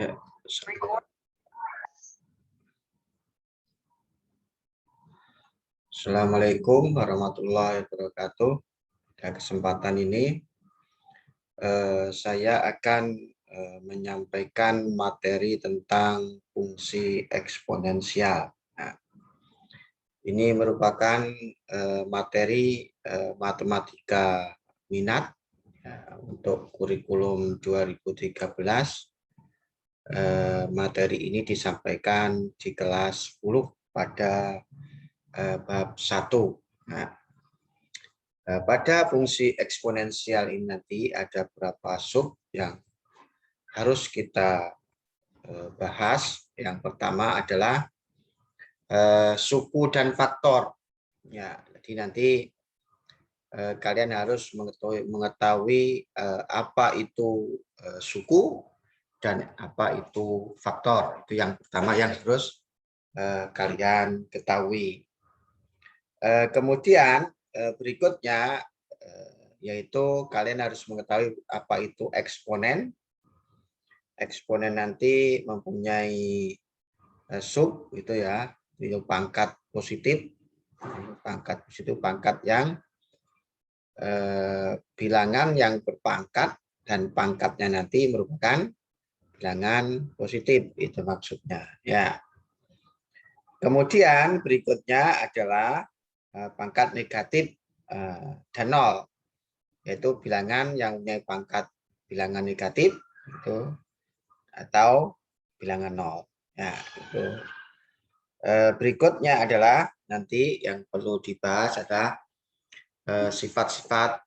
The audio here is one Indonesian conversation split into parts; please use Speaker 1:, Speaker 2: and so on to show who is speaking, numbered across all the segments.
Speaker 1: Ya. Assalamualaikum warahmatullahi wabarakatuh. Pada kesempatan ini saya akan menyampaikan materi tentang fungsi eksponensial. Nah, ini merupakan materi matematika minat untuk kurikulum 2013. Materi ini disampaikan di kelas 10 pada bab 1. Nah, pada fungsi eksponensial ini nanti ada beberapa sub yang harus kita bahas. Yang pertama adalah suku dan faktor. Ya, jadi nanti kalian harus mengetahui apa itu suku dan apa itu faktor. Itu yang pertama yang harus kalian ketahui. Kemudian berikutnya yaitu kalian harus mengetahui apa itu eksponen. Eksponen nanti mempunyai sub itu ya, itu pangkat positif. Pangkat positif pangkat yang bilangan yang berpangkat dan pangkatnya nanti merupakan bilangan positif, itu maksudnya ya. Kemudian berikutnya adalah pangkat negatif dan nol, yaitu bilangan yang punya pangkat bilangan negatif itu atau bilangan nol. Ya, itu. Berikutnya adalah nanti yang perlu dibahas adalah sifat-sifat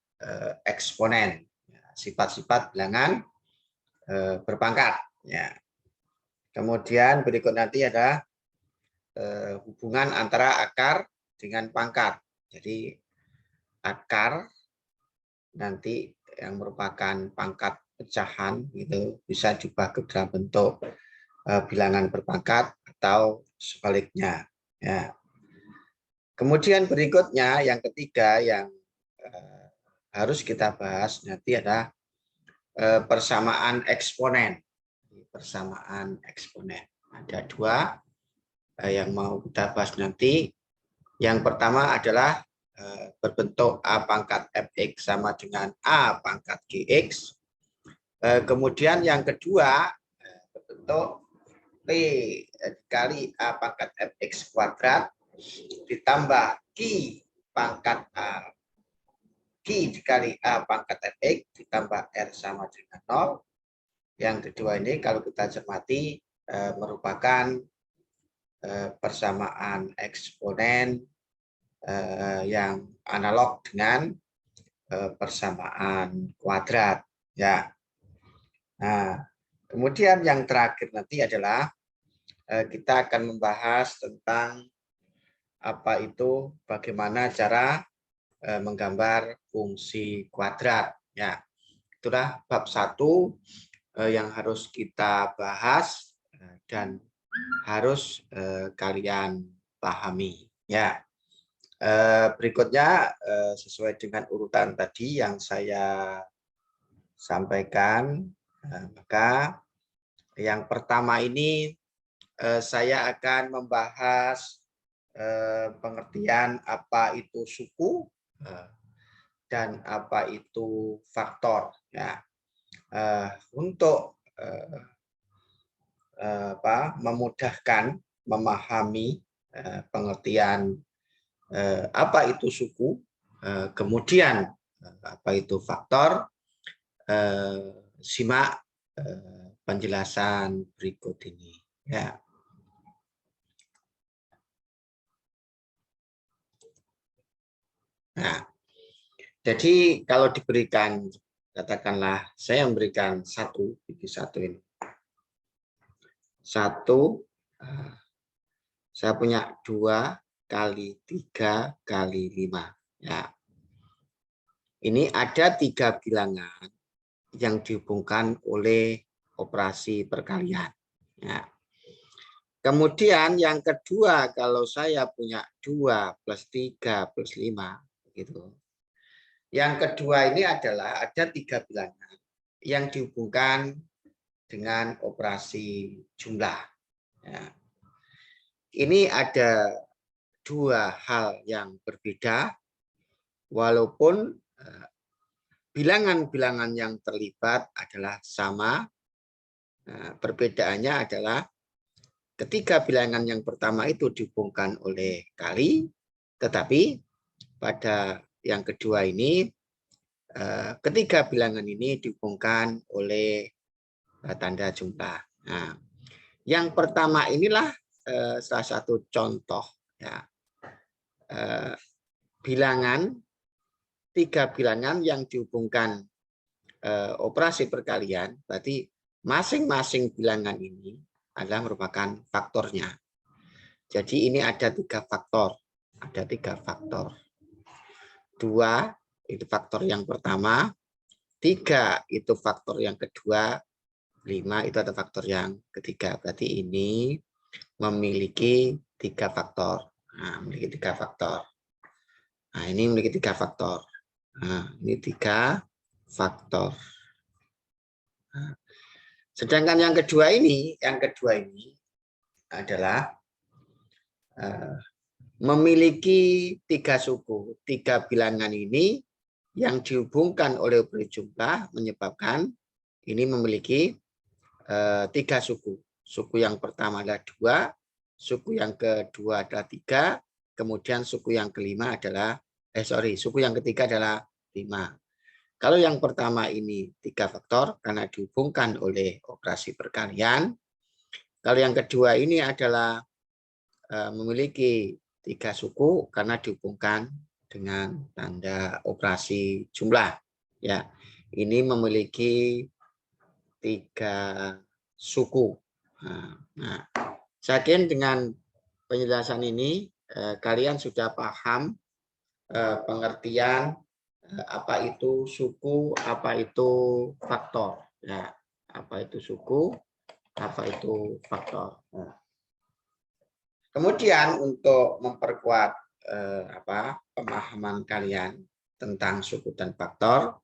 Speaker 1: eksponen, sifat-sifat bilangan berpangkat. Ya. Kemudian berikut nanti ada hubungan antara akar dengan pangkat. Jadi akar nanti yang merupakan pangkat pecahan itu bisa dibagi dalam bentuk bilangan berpangkat atau sebaliknya. Ya. Kemudian berikutnya yang ketiga yang harus kita bahas nanti ada persamaan eksponen. Persamaan eksponen ada dua yang mau kita bahas nanti. Yang pertama adalah berbentuk A pangkat fx sama dengan A pangkat gx. Kemudian yang kedua berbentuk P dikali A pangkat fx kuadrat ditambah Q pangkat A Q dikali A pangkat fx ditambah R sama dengan 0. Yang kedua ini kalau kita cermati merupakan persamaan eksponen yang analog dengan persamaan kuadrat. Ya. Nah, kemudian yang terakhir nanti adalah kita akan membahas tentang apa itu bagaimana cara menggambar fungsi kuadrat. Ya, itulah bab 1 yang harus kita bahas dan harus kalian pahami. Ya. Berikutnya sesuai dengan urutan tadi yang saya sampaikan, maka yang pertama ini saya akan membahas pengertian apa itu suku dan apa itu faktor. Ya. Untuk memudahkan memahami pengertian apa itu suku, kemudian apa itu faktor, simak penjelasan berikut ini. Ya. Nah, jadi kalau diberikan, katakanlah saya memberikan biji satu ini. Saya punya 2 kali 3 kali 5. Ya. Ini ada 3 bilangan yang dihubungkan oleh operasi perkalian. Ya. Kemudian yang kedua, kalau saya punya 2 plus 3 plus 5, gitu. Yang kedua ini adalah ada 3 bilangan yang dihubungkan dengan operasi jumlah. Ya. Ini ada dua hal yang berbeda, walaupun bilangan-bilangan yang terlibat adalah sama. Perbedaannya adalah ketika bilangan yang pertama itu dihubungkan oleh kali, tetapi pada yang kedua ini ketiga bilangan ini dihubungkan oleh tanda jumlah. Nah, yang pertama inilah salah satu contoh ya, tiga bilangan yang dihubungkan operasi perkalian, berarti masing-masing bilangan ini adalah merupakan faktornya. Jadi ini ada tiga faktor. Ada tiga faktor. 2 itu faktor yang pertama, 3 itu faktor yang kedua, 5 itu ada faktor yang ketiga. Berarti ini memiliki 3 faktor. Nah, memiliki 3 faktor. Nah, ini memiliki 3 faktor. Nah, ini 3 faktor. Nah, sedangkan yang kedua ini adalah memiliki 3 suku. 3 bilangan ini yang dihubungkan oleh operasi jumlah menyebabkan ini memiliki 3 suku. Suku yang pertama adalah 2, suku yang kedua adalah 3, kemudian suku yang kelima adalah suku yang ketiga adalah 5. Kalau yang pertama ini 3 faktor karena dihubungkan oleh operasi perkalian. Kalau yang kedua ini adalah memiliki 3 suku karena dihubungkan dengan tanda operasi jumlah. Ya, ini memiliki 3 suku. Nah, saya yakin dengan penjelasan ini kalian sudah paham pengertian apa itu suku, apa itu faktor. Ya, apa itu suku, apa itu faktor. Nah, kemudian untuk memperkuat pemahaman kalian tentang suku dan faktor,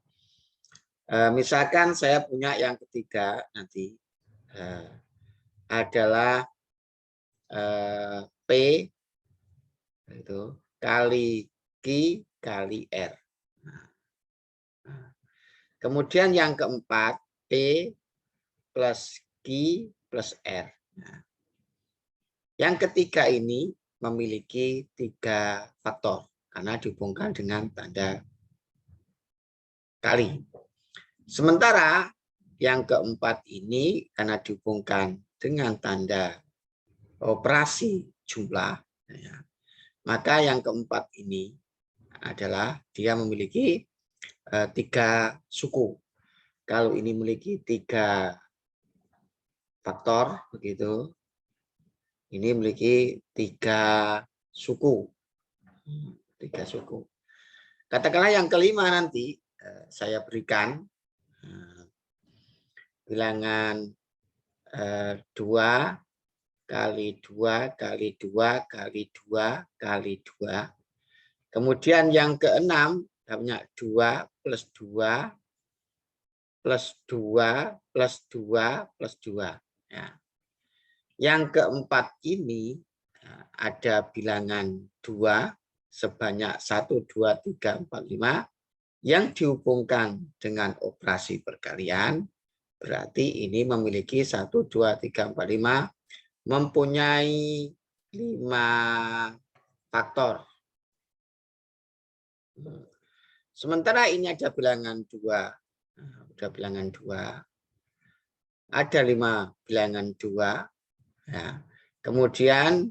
Speaker 1: misalkan saya punya yang ketiga nanti adalah P itu kali Q kali R. Kemudian yang keempat P plus Q plus R. Yang ketiga ini memiliki 3 faktor karena dihubungkan dengan tanda kali. Sementara yang keempat ini karena dihubungkan dengan tanda operasi jumlah, ya, maka yang keempat ini adalah dia memiliki 3 suku. Kalau ini memiliki 3 faktor, begitu, ini memiliki 3 suku. 3 suku. Katakanlah yang kelima nanti saya berikan bilangan 2 kali 2 kali 2 kali 2 kali 2. Kemudian yang keenam punya 2 plus 2 plus 2 plus 2 plus 2. Ya. Yang keempat ini ada bilangan 2 sebanyak 1, 2, 3, 4, 5 yang dihubungkan dengan operasi perkalian. Berarti ini memiliki 1, 2, 3, 4, 5 mempunyai 5 faktor. Sementara ini ada bilangan 2. Ada bilangan 2. Ada 5 bilangan 2. Ya. Kemudian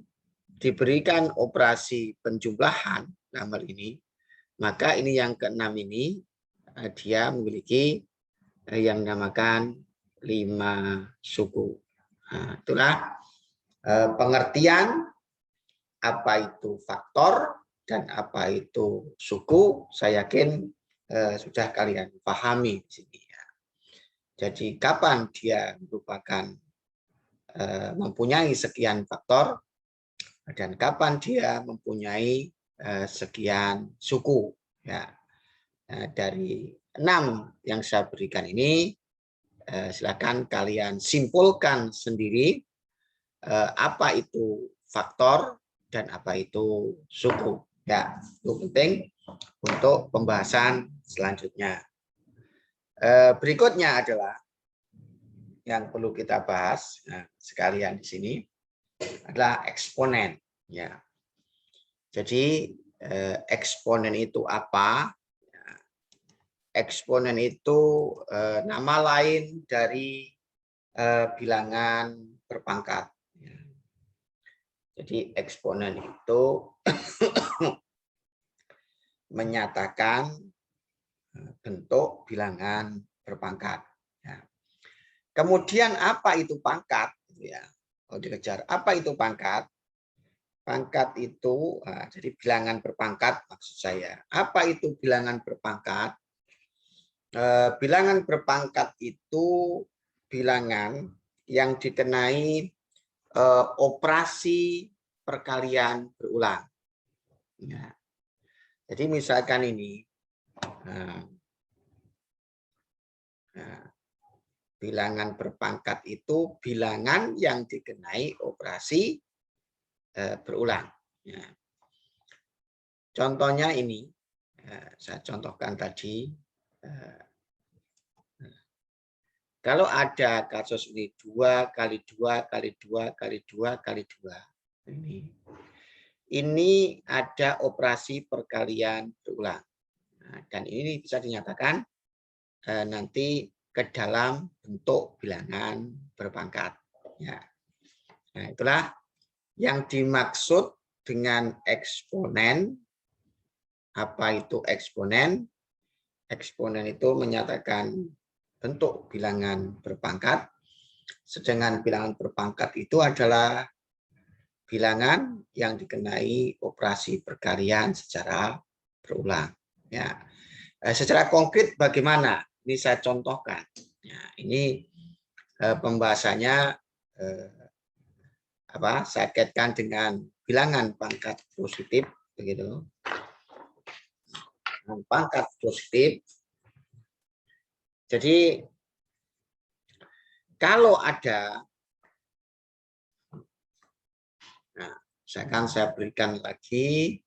Speaker 1: diberikan operasi penjumlahan dalam hal ini, maka ini yang keenam ini dia memiliki yang dinamakan 5 suku. Nah, itulah pengertian apa itu faktor dan apa itu suku. Saya yakin sudah kalian pahami di sini. Ya. Jadi kapan dia merupakan mempunyai sekian faktor dan kapan dia mempunyai sekian suku. Ya. Dari 6 yang saya berikan ini silakan kalian simpulkan sendiri apa itu faktor dan apa itu suku. Ya, itu penting untuk pembahasan selanjutnya. Berikutnya adalah yang perlu kita bahas sekalian di sini adalah eksponen. Ya, jadi eksponen itu apa? Eksponen itu nama lain dari bilangan berpangkat. Jadi eksponen itu menyatakan bentuk bilangan berpangkat. Ya. Kemudian apa itu pangkat? Ya, kalau dikejar apa itu pangkat? Pangkat itu, jadi bilangan berpangkat maksud saya. Apa itu bilangan berpangkat? Bilangan berpangkat itu bilangan yang dikenai operasi perkalian berulang. Ya. Jadi misalkan ini bilangan berpangkat itu bilangan yang dikenai operasi berulang. Ya. Contohnya ini, saya contohkan tadi. Kalau ada kasus ini 2 kali 2 kali 2 kali 2 kali 2. Ini ada operasi perkalian berulang. Nah, dan ini bisa dinyatakan nanti ke dalam bentuk bilangan berpangkat. Ya. Nah, itulah yang dimaksud dengan eksponen. Apa itu eksponen? Eksponen itu menyatakan bentuk bilangan berpangkat, sedangkan bilangan berpangkat itu adalah bilangan yang dikenai operasi perkalian secara berulang. Ya, secara konkret bagaimana? Ini saya contohkan. Ya, ini pembahasannya saya kaitkan dengan bilangan pangkat positif, begitu. Pangkat positif. Jadi kalau ada, nah, saya berikan lagi.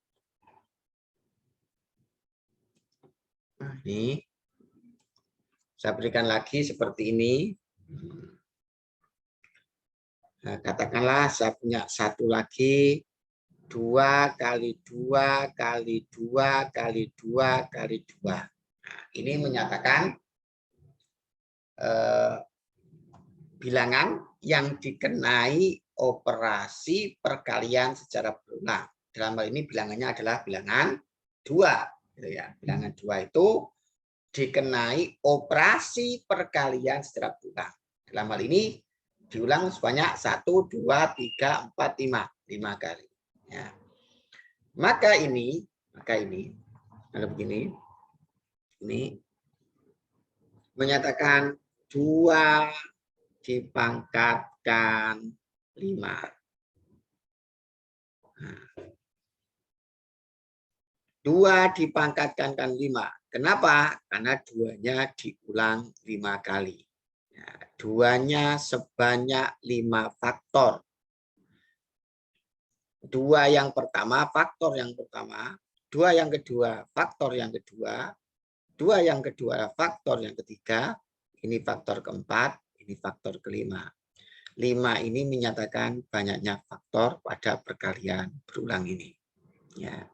Speaker 1: Nah, ini saya berikan lagi seperti ini. Nah, katakanlah saya punya satu lagi 2 kali 2 kali 2 kali 2 kali 2. Nah, ini menyatakan bilangan yang dikenai operasi perkalian secara berulang. Dalam hal ini bilangannya adalah bilangan 2. Gitu ya. Bilangan 2 itu dikenai operasi perkalian secara berulang. Dalam hal ini diulang sebanyak 1, 2, 3, 4, 5. 5 kali. Ya. Maka ini kalau begini, ini menyatakan 2 dipangkatkan 5. Nah, 2 dipangkatkan 5. Kenapa? Karena 2-nya diulang 5 kali. Ya, 2-nya sebanyak 5 faktor. 2 yang pertama, faktor yang pertama. 2 yang kedua, faktor yang kedua. 2 yang kedua, faktor yang ketiga. Ini faktor keempat, ini faktor kelima. 5 ini menyatakan banyaknya faktor pada perkalian berulang ini. Ya.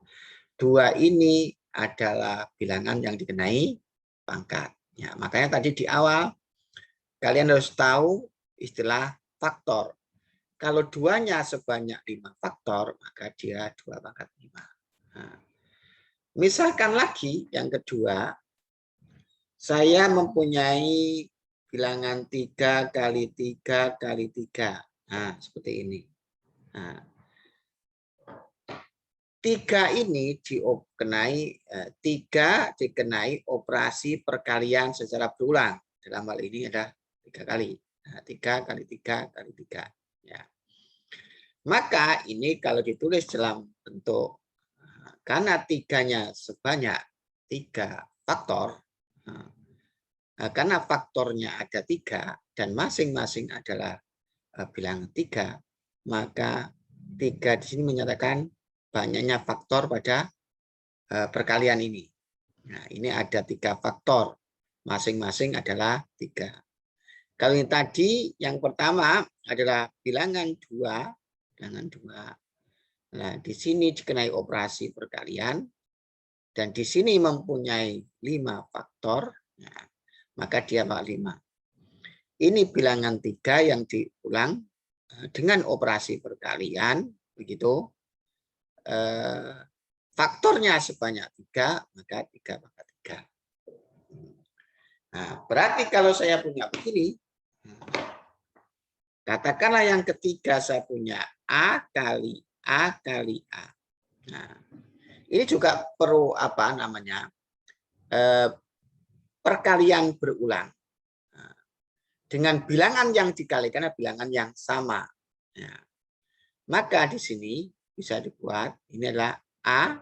Speaker 1: 2 ini adalah bilangan yang dikenai pangkat. Ya, makanya tadi di awal kalian harus tahu istilah faktor. Kalau 2-nya sebanyak 5 faktor, maka dia 2 pangkat 5. Nah, misalkan lagi yang kedua, saya mempunyai bilangan 3 kali 3 kali 3. Nah, seperti ini. Nah, 3 ini dikenai operasi perkalian secara berulang. Dalam hal ini ada 3 kali. Nah, 3 kali 3 kali 3. Ya. Maka ini kalau ditulis dalam bentuk, karena 3-nya sebanyak 3 faktor, karena faktornya ada 3 dan masing-masing adalah bilangan 3, maka 3 di sini menyatakan banyaknya faktor pada perkalian ini. Nah, ini ada 3 faktor, masing-masing adalah 3. Kalau yang tadi, yang pertama adalah bilangan 2, bilangan 2. Nah, di sini dikenai operasi perkalian, dan di sini mempunyai 5 faktor, nah, maka dia 5. Ini bilangan 3 yang diulang dengan operasi perkalian, begitu. Faktornya sebanyak 3, maka 3 pangkat 3. Nah, berarti kalau saya punya begini, katakanlah yang ketiga saya punya A kali A kali A. Nah, ini juga perlu apa namanya perkalian berulang dengan bilangan yang dikalikan bilangan yang sama. Ya. Maka di sini bisa dibuat ini adalah A.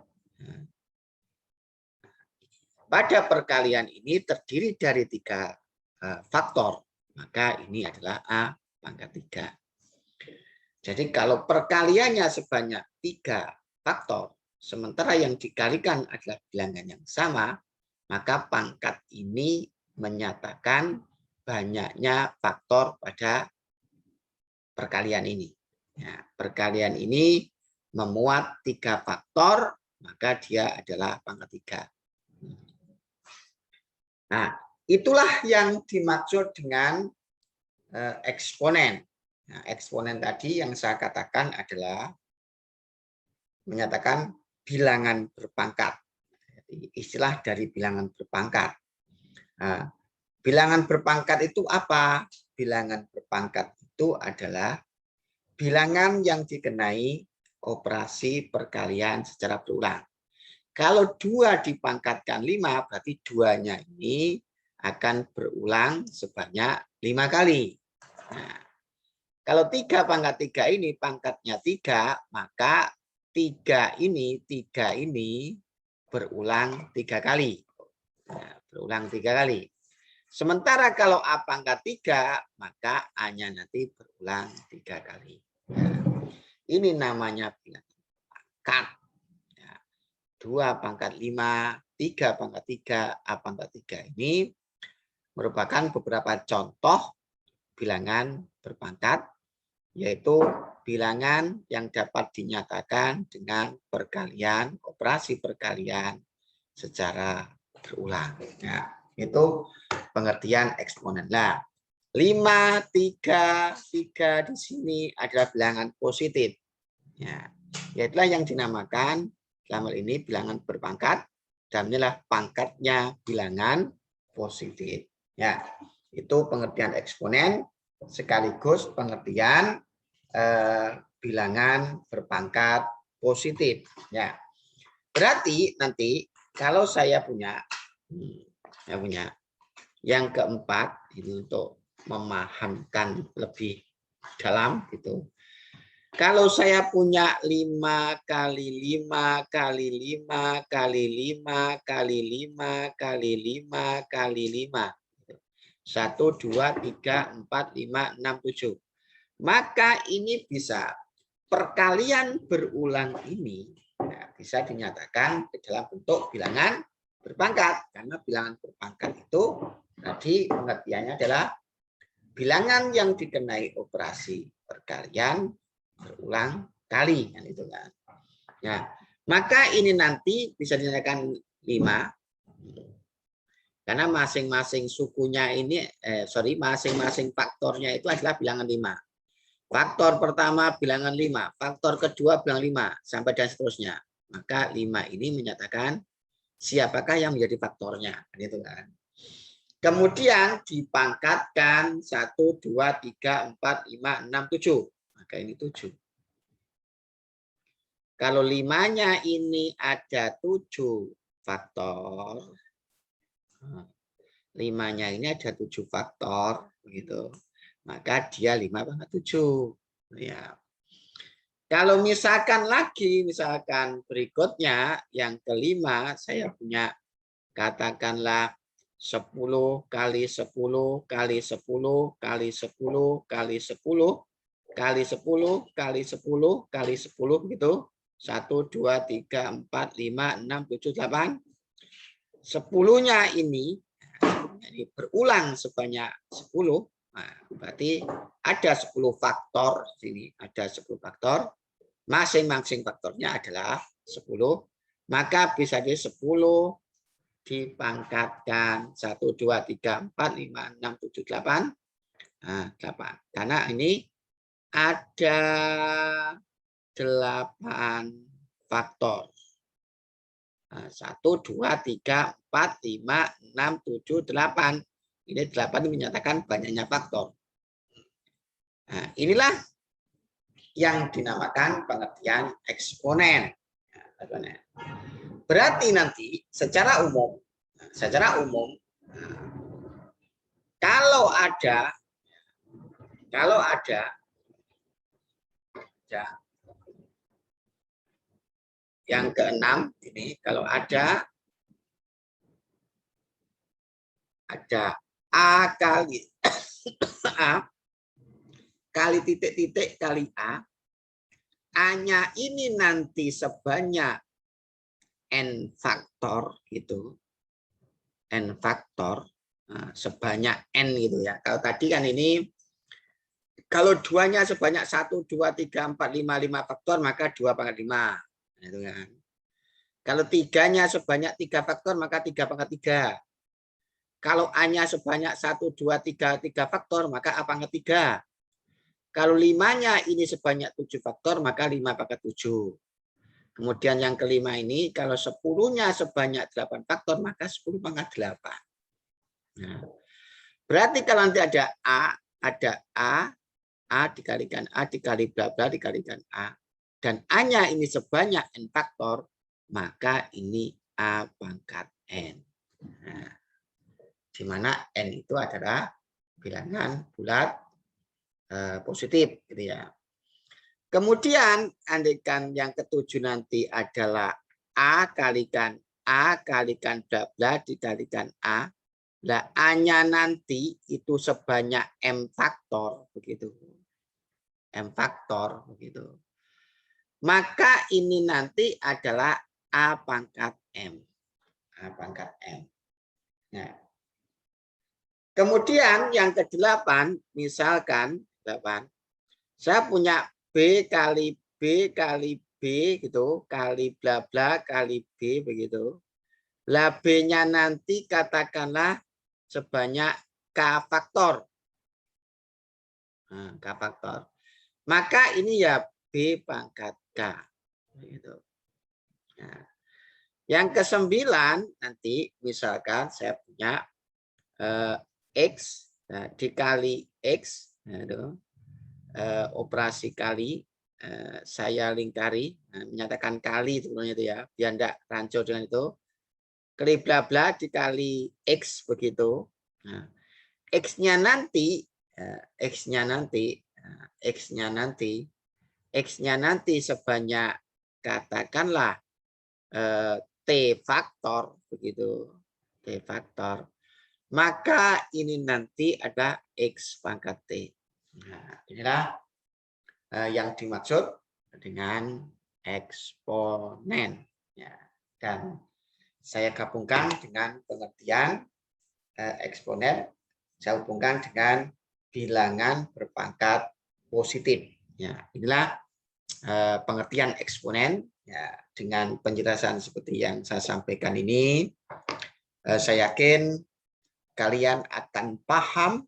Speaker 1: Pada perkalian ini terdiri dari 3 faktor. Maka ini adalah A pangkat 3. Jadi kalau perkaliannya sebanyak 3 faktor, sementara yang dikalikan adalah bilangan yang sama, maka pangkat ini menyatakan banyaknya faktor pada perkalian ini. Ya, perkalian ini memuat 3 faktor, maka dia adalah pangkat 3. Nah, itulah yang dimaksud dengan eksponen. Nah, eksponen tadi yang saya katakan adalah menyatakan bilangan berpangkat. Istilah dari bilangan berpangkat. Nah, bilangan berpangkat itu apa? Bilangan berpangkat itu adalah bilangan yang dikenai operasi perkalian secara berulang. Kalau 2 dipangkatkan 5, berarti 2-nya ini akan berulang sebanyak 5 kali. Nah, kalau 3 pangkat 3 ini pangkatnya 3, maka 3 ini berulang 3 kali. Nah, berulang 3 kali. Sementara kalau A pangkat 3, maka A-nya nanti berulang 3 kali. Nah, ini namanya bilangan pangkat. 2 pangkat 5, 3 pangkat 3, A pangkat 3 ini merupakan beberapa contoh bilangan berpangkat, yaitu bilangan yang dapat dinyatakan dengan perkalian, operasi perkalian secara berulang. Ya, itu pengertian eksponen. Nah, 5, 3, 3 di sini adalah bilangan positif. Ya, yaitulah yang dinamakan dalam hal ini bilangan berpangkat, dan inilah pangkatnya bilangan positif. Ya, itu pengertian eksponen sekaligus pengertian bilangan berpangkat positif. Ya, berarti nanti kalau saya punya yang keempat ini untuk memahamkan lebih dalam gitu. Kalau saya punya 5 kali 5 kali 5 kali 5 kali 5 kali 5 kali 5. 1, 2, 3, 4, 5, 6, 7. Maka ini bisa perkalian berulang ini bisa dinyatakan dalam bentuk bilangan berpangkat. Karena bilangan berpangkat itu tadi pengertiannya adalah bilangan yang dikenai operasi perkalian berulang kali, kan itu kan. Nah, maka ini nanti bisa dinyatakan 5 karena masing-masing sukunya ini masing-masing faktornya itu adalah bilangan 5. Faktor pertama bilangan 5, faktor kedua bilangan 5 sampai dan seterusnya. Maka 5 ini menyatakan siapakah yang menjadi faktornya, kan itu kan. Kemudian dipangkatkan 1, 2, 3, 4, 5, 6, 7. Maka ini 7. Kalau 5-nya ini ada 7 faktor, 5-nya ini ada 7 faktor, begitu. Maka dia 5 pangkat 7. Ya. Kalau misalkan berikutnya yang kelima, saya punya katakanlah 10 kali 10 kali 10 kali 10 kali 10 kali 10 kali 10 kali 10 gitu. 1, 2, 3, 4, 5, 6, 7, 8. 10-nya ini berulang sebanyak 10. Nah, berarti ada 10 faktor. Sini ada 10 faktor. Masing-masing faktornya adalah 10. Maka bisa di 10 dipangkatkan 1, 2, 3, 4, 5, 6, 7, 8. Nah, 8. Karena ini ada 8 faktor. 1, 2, 3, 4, 5, 6, 7, 8. Ini 8 menyatakan banyaknya faktor. Nah, inilah yang dinamakan pengertian eksponen. Berarti nanti secara umum kalau ada yang keenam ini, kalau ada A kali A kali titik-titik kali A-nya ini nanti sebanyak N faktor gitu. N faktor sebanyak N gitu ya. Kalau tadi kan ini kalau duanya sebanyak 1, 2, 3, 4, 5, 5 faktor maka 2 pangkat 5. Itu kan. Kalau 3-nya sebanyak 3 faktor maka 3 pangkat 3. Kalau A-nya sebanyak 1, 2, 3, 3 faktor maka A pangkat 3. Kalau 5-nya ini sebanyak 7 faktor maka 5 pangkat 7. Kemudian yang kelima ini, kalau 10-nya sebanyak 8 faktor, maka 10 pangkat 8. Nah, berarti kalau nanti ada A dikalikan A dikali bla bla dikalikan A. Dan A-nya ini sebanyak N faktor, maka ini A pangkat N. Nah, di mana N itu adalah bilangan bulat positif, gitu ya. Kemudian andaikan yang ketujuh nanti adalah A kalikan bla bla dikalikan A. Nah, A-nya nanti itu sebanyak M faktor begitu. M faktor begitu. Maka ini nanti adalah A pangkat M. A pangkat M. Nah. Kemudian yang ke-8 misalkan 8. Saya punya B kali B kali B gitu, kali bla bla kali B begitu. Lah B-nya nanti katakanlah sebanyak K faktor. Nah, K faktor. Maka ini ya B pangkat K. Begitu. Nah, yang ke-9 nanti misalkan saya punya X dikali X. Nah, itu. Operasi kali saya lingkari menyatakan kali sebenarnya itu ya biar enggak rancu dengan itu kali bla bla dikali X begitu. Nah, X-nya nanti sebanyak katakanlah T faktor begitu. T faktor. Maka ini nanti ada X pangkat T. Nah, inilah yang dimaksud dengan eksponen. Ya, dan saya gabungkan dengan pengertian eksponen, saya hubungkan dengan bilangan berpangkat positif. Ya, inilah pengertian eksponen. Ya, dengan penjelasan seperti yang saya sampaikan ini, saya yakin kalian akan paham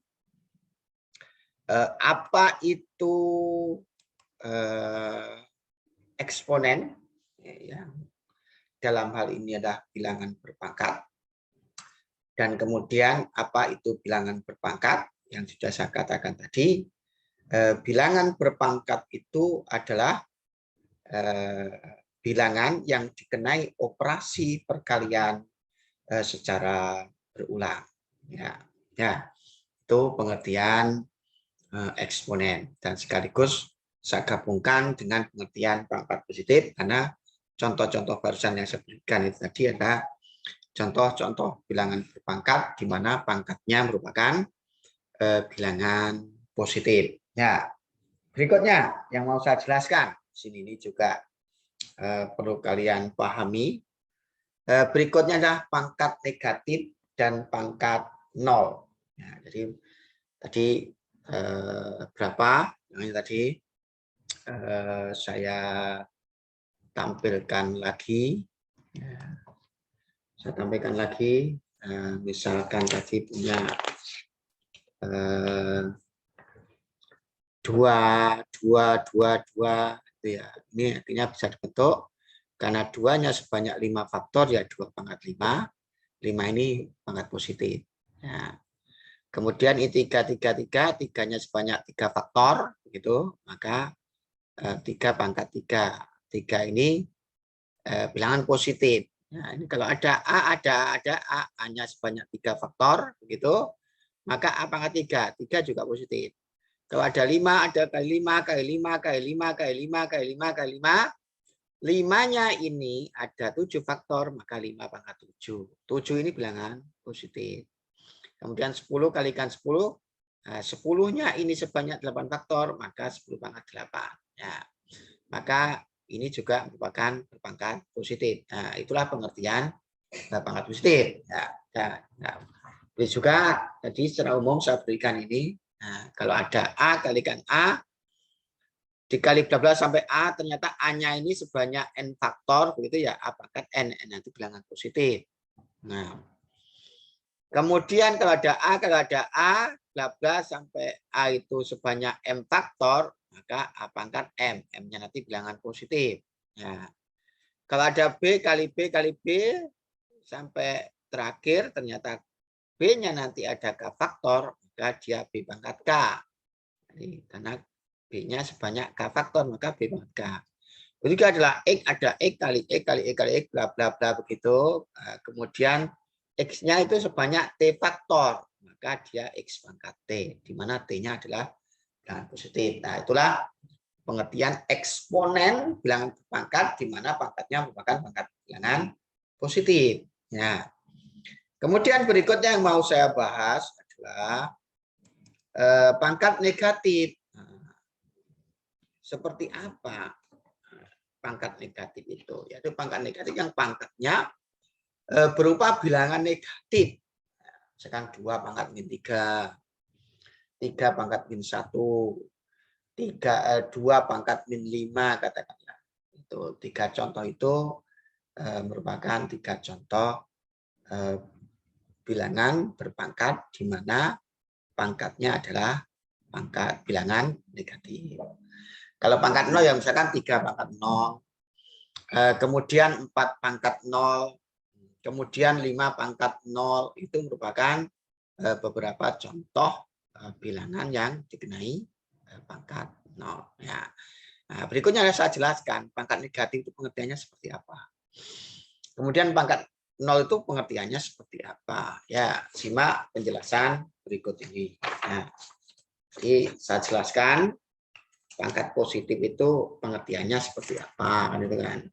Speaker 1: apa itu eksponen, ya, dalam hal ini adalah bilangan berpangkat, dan kemudian apa itu bilangan berpangkat yang sudah saya katakan tadi. Bilangan berpangkat itu adalah bilangan yang dikenai operasi perkalian secara berulang. Ya, itu pengertian eksponen, dan sekaligus saya gabungkan dengan pengertian pangkat positif karena contoh-contoh barusan yang saya berikan itu tadi adalah contoh-contoh bilangan berpangkat di mana pangkatnya merupakan bilangan positif. Ya, berikutnya yang mau saya jelaskan sini ini juga perlu kalian pahami. Berikutnya adalah pangkat negatif dan pangkat 0. Ya, jadi tadi berapa? Yang tadi saya tampilkan lagi. Ya, saya tampilkan lagi. Misalkan tadi punya 2, 2, 2, 2. Ya, ini artinya bisa dibentuk karena 2-nya sebanyak 5 faktor, ya 2 pangkat 5. 5 ini pangkat positif. Ya. Kemudian ini 3, 3, 3, 3-nya sebanyak 3 faktor, begitu, maka 3 pangkat 3. 3 ini bilangan positif. Nah, ini kalau ada A, ada A, A-nya sebanyak 3 faktor, begitu, maka A pangkat 3, 3 juga positif. Kalau ada 5, ada kali 5, kali 5, kali 5, kali 5, kali 5, kali 5. 5-nya ini ada 7 faktor, maka 5 pangkat 7. 7 ini bilangan positif. Kemudian 10 kalikan 10, nah 10-nya ini sebanyak 8 faktor, maka 10 pangkat 8. Ya. Maka ini juga merupakan berpangkat positif. Nah, itulah pengertian pangkat positif. Ya. Nah, juga tadi secara umum saya berikan ini. Nah, kalau ada A kalikan A, dikali 12 sampai A, ternyata A-nya ini sebanyak N faktor, begitu ya, A pangkat N, N itu bilangan positif. Nah, kemudian kalau ada A, 12 sampai A itu sebanyak M faktor, maka A pangkat M, M-nya nanti bilangan positif. Nah, kalau ada B kali B kali B, sampai terakhir ternyata B-nya nanti ada K faktor, maka dia B pangkat K. Jadi, karena B-nya sebanyak K faktor, maka B pangkat K. Begitu adalah X, ada X kali X kali X kali X, bla bla bla begitu. Kemudian X-nya itu sebanyak T faktor, maka dia X pangkat T, di mana T-nya adalah bilangan positif. Nah, itulah pengertian eksponen bilangan berpangkat, di mana pangkatnya merupakan pangkat bilangan positif. Ya. Kemudian berikutnya yang mau saya bahas adalah pangkat negatif. Seperti apa pangkat negatif itu? Yaitu pangkat negatif yang pangkatnya berupa bilangan negatif. Misalkan 2 pangkat min 3, 3 pangkat min 1, 2 pangkat min 5, katakanlah. Itu 3 contoh itu merupakan 3 contoh bilangan berpangkat di mana pangkatnya adalah pangkat bilangan negatif. Kalau pangkat 0 ya misalkan 3 pangkat 0, kemudian 4 pangkat 0, kemudian 5 pangkat 0, itu merupakan beberapa contoh bilangan yang dikenai pangkat 0. Ya. Nah, berikutnya saya jelaskan pangkat negatif itu pengertiannya seperti apa. Kemudian pangkat 0 itu pengertiannya seperti apa. Ya, simak penjelasan berikut ini. Nah, jadi saya jelaskan pangkat positif itu pengertiannya seperti apa, kan itu kan.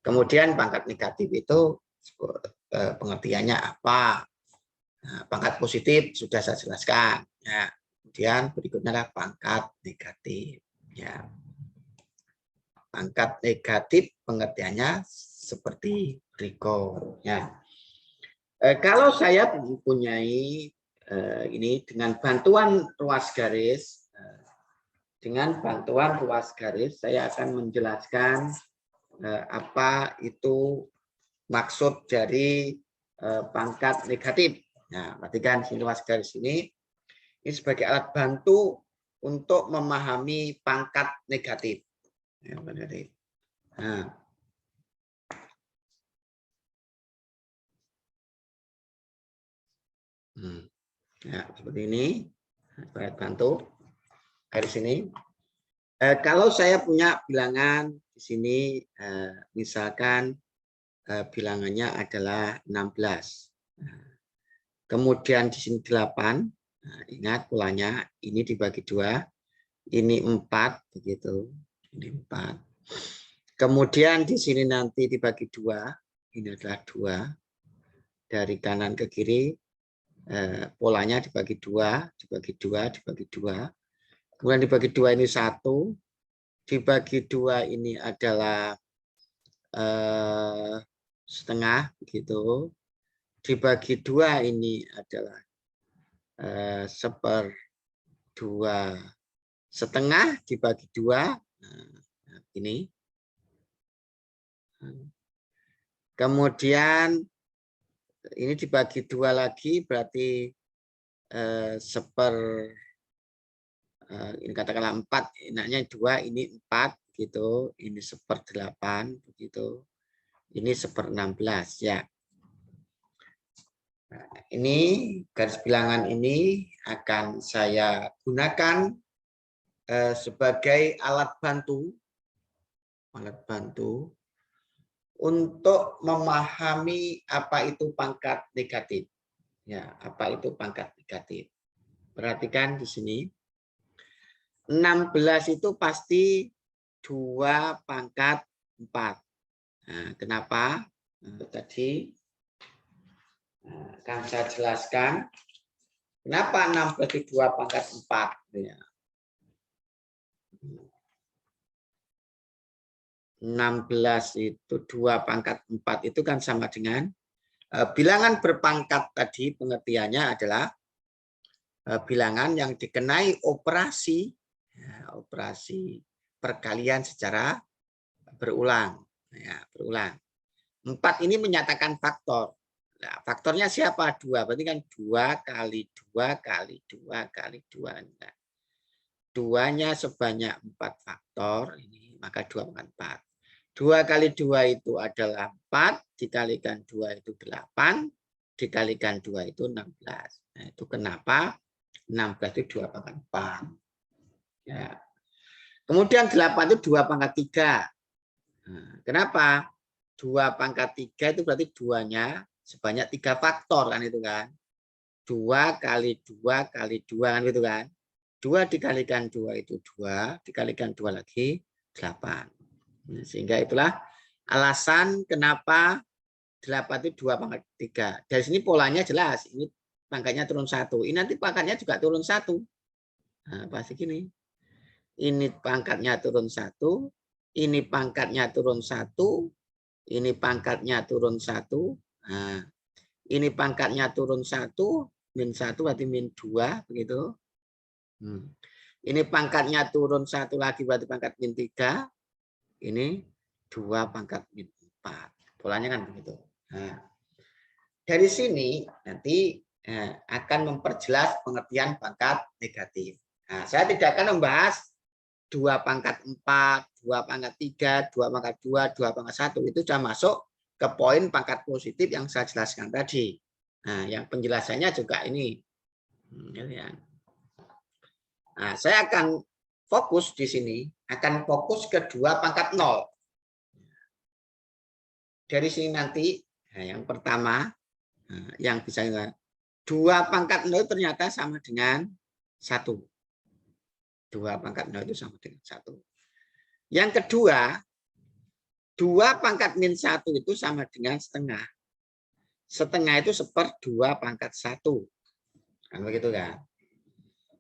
Speaker 1: Kemudian pangkat negatif itu pengertiannya apa. Nah, pangkat positif sudah saya jelaskan. Ya. Kemudian berikutnya adalah pangkat negatif. Ya. Pangkat negatif pengertiannya seperti berikut. Ya. Kalau saya mempunyai ini dengan bantuan ruas garis, saya akan menjelaskan apa itu maksud dari pangkat negatif. Nah, perhatikan sini ruas garis ini sebagai alat bantu untuk memahami pangkat negatif. Nah, ya, seperti ini, alat bantu garis ini. Kalau saya punya bilangan di sini, misalkan bilangannya adalah 16. Kemudian di sini 8. Nah, ingat polanya, ini dibagi 2, ini 4, begitu. Ini 4. Kemudian di sini nanti dibagi 2, ini adalah 2. dari kanan ke kiri, polanya dibagi dua, dibagi dua, dibagi dua. Kemudian dibagi dua ini 1, dibagi 2 ini adalah setengah, begitu. Dibagi 2 ini adalah 1/2 setengah dibagi 2. Nah, ini. Kemudian ini dibagi 2 lagi, berarti ini katakanlah 4, enaknya 2, ini 4, gitu. Ini 1/8, begitu. Ini 1/16, ya. Nah, ini garis bilangan ini akan saya gunakan sebagai alat bantu untuk memahami apa itu pangkat negatif. Ya, apa itu pangkat negatif? Perhatikan di sini. 16 itu pasti 2 pangkat 4. Nah, kenapa? Tadi akan saya jelaskan. Kenapa 16 itu 2 pangkat 4? Ya. 16 itu 2 pangkat 4 itu kan sama dengan bilangan berpangkat tadi, pengertiannya adalah bilangan yang dikenai operasi perkalian secara berulang. Ya, berulang. 4 ini menyatakan faktor. Nah, faktornya siapa? 2. Berarti kan 2 kali 2 kali 2 kali 2. Nah, 2-nya sebanyak 4 faktor. Ini, maka 2 pangkat 4. 2 kali 2 itu adalah 4. Dikalikan 2 itu 8. Dikalikan 2 itu 16. Nah, itu kenapa 16 itu 2 pangkat 4. Ya. Kemudian 8 itu 2 pangkat 3. Nah, kenapa? 2 pangkat 3 itu berarti 2-nya sebanyak 3 faktor kan itu kan. 2 kali 2 kali 2 kan gitu kan. 2 dikalikan 2 itu 2, dikalikan 2 lagi 8. Nah, sehingga itulah alasan kenapa 8 itu 2 pangkat 3. Dari sini polanya jelas, ini pangkatnya turun 1. Ini nanti pangkatnya juga turun 1. Nah, pasti gini. Ini pangkatnya turun 1, ini pangkatnya turun 1, ini pangkatnya turun 1. Nah, ini pangkatnya turun 1, min 1 berarti min 2, begitu. Ini pangkatnya turun 1 lagi berarti pangkat min 3. Ini 2 pangkat min 4. Polanya kan begitu. Nah, dari sini nanti akan memperjelas pengertian pangkat negatif. Nah, saya tidak akan membahas 2 pangkat 4, 2 pangkat 3, 2 pangkat 2, 2 pangkat 1. Itu sudah masuk ke poin pangkat positif yang saya jelaskan tadi. Nah, yang penjelasannya juga ini. Nah, saya akan fokus di sini, akan fokus ke 2 pangkat 0. Dari sini nanti, yang pertama, yang bisa 2 pangkat 0 ternyata sama dengan 1. 2 pangkat 0 itu sama dengan 1. Yang kedua, 2 pangkat min 1 itu sama dengan setengah. Setengah itu 1/2 pangkat 1. Kan begitu kan?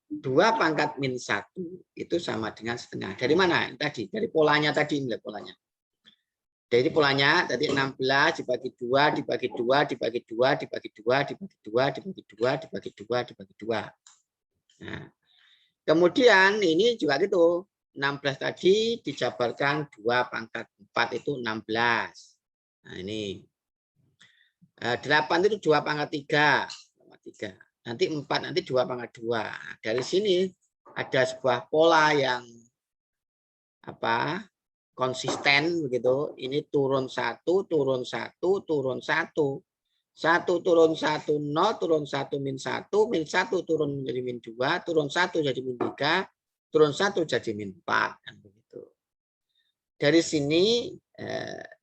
Speaker 1: 2 pangkat min 1 itu sama dengan setengah. Dari mana? Tadi, dari polanya tadi, ini polanya. Jadi polanya tadi 16 dibagi 2, dibagi 2, dibagi 2, dibagi 2, dibagi 2, dibagi 2, dibagi 2, dibagi 2. Nah, kemudian ini juga gitu. 16 tadi dijabarkan 2 pangkat 4 itu 16. Nah, ini. 8 itu 2 pangkat 3. Nanti 4, nanti 2 pangkat 2. Nah, dari sini ada sebuah pola yang konsisten begitu. Ini turun 1, turun 1, turun 1. 1 turun 1 0, turun 1 min 1, min 1 turun menjadi min 2, turun 1 jadi min 3, turun 1 jadi min 4 kan begitu. Dari sini